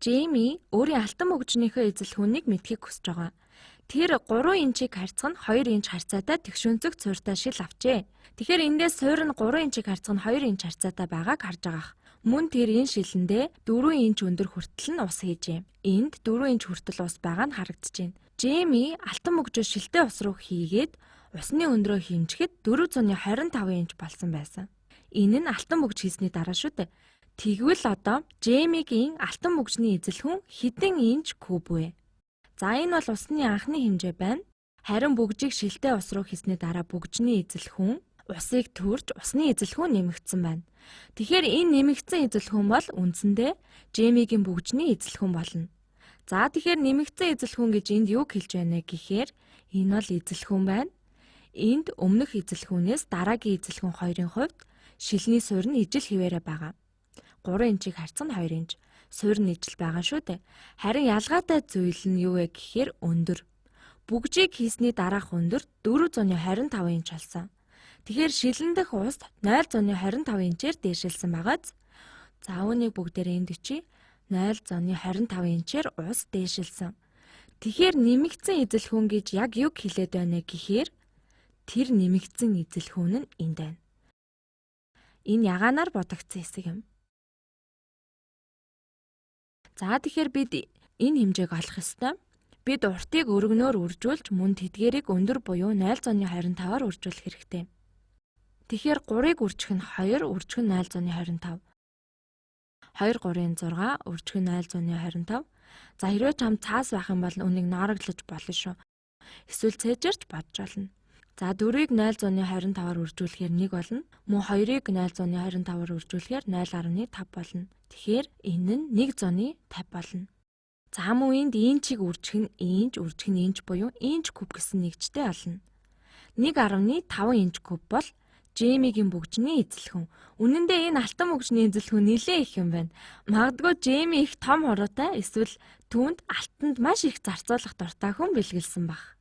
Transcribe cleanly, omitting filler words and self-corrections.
Джейми өөрийн алтан мөгжнийхөө эзэл хүнийг мэдхийг хүсэж байгаа. Тэр 3 инчийг харьцах нь 2 инч харьцаатай тэгшүнцэг цууртай шил авчээ. Тэгэхээр эндээс суур нь 3 инчийг харьцах нь 2 инч харьцаатай байгааг харж байгаа. Мөн тэр энэ шилэндээ 4 инч өндөр хүртэл нь ус хийжээ. Энд 4 инч хүртэл ус байгаа нь харагдчихэв. Джейми алтан мөгжөө шилтэй ус руу хийгээд усны өндрөө хэмжихэд 425 инч болсон байсан. Энэ нь алтан мөгж хийсний дараа шүү дээ. Тэгвэл одоо Джеймигийн алтан мөгжний эзэл хүн хэдэн инч куб вэ? За энэ бол усны анхны хэмжээ байна. Харин бөгжийг шилтэй ус руу хийсний дараа бөгжний эзэл хүн усыг төрж усны эзэл хүн нэмэгдсэн байна. Тэгэхээр энэ нэмэгдсэн эзэл хүн бол үндсэндээ Джеймигийн бөгжний эзэл хүн болно. За тэгэхээр нэмэгдсэн эзэл хүн гэж энд юу хэлж байна гэхээр энэ бол эзэл хүн байна. Энд өмнөх эзэл хүнээс дараагийн эзэл хүн хоёрын хувьд шилний суурь нь ижил хിവэрэ байгаа. 3 инчийг харьцах нь 2 инч. Суурь нь ижил байгаа шүү дээ. Харин ялгаатай зүйл нь юу вэ гэхээр өндөр. Бүгжийг хийсний дараах өндөр 425 инч болсон. Тэгэхээр шилэн дэх ус 0.25 инчээр дээшилсэн байгааз. За үүнийг бүгдээрээ энд ичи 0.25 инчээр ус дээшилсэн. Тэгэхээр нэмэгдсэн эзэл хүн гэж яг юу хэлээд байна гэхээр тэр нэмэгдсэн эзэл хүн нь энд байна. Энэ ягаанаар бодогдсон хэсэг юм. За тэгэхээр бид энэ хэмжээг олох ёстой. Бид уртыг өргөнөөр үржүүлж мөн тэдгээрийг өндөр буюу 0.25-аар үржүүлэх хэрэгтэй. Тэгэхээр 3-ыг үржих нь 2, үржих нь 0.25. 2 3-ын 6, үржих нь 0.25. За хэрвээ чам цаас байх юм бол үнийг ноороглож болно шүү. Эсвэл цээжэрч бодж болно. За 4-ыг 0.25-аар үржүүлэхээр 1 болно. Мөн 2-ыг 0.25-аар үржүүлэхээр 0.5 болно. Тэгэхээр энэ нь 150 болно. За мөн энд инчийг үржих нь инч, үржих нь инч буюу инч куб гэсэн нэгжтэй олно. 1.5 инч куб бол Джеймигийн бөгжний эзэл хүн. Үнэн дээр энэ алтан мөгжний эзэл хүн нэлээ их юм байна. Магадгүй Джейми их том хороотой эсвэл түүнд алтанд маш их зарцуулах дуртай хүн бэлгэлсэн баг.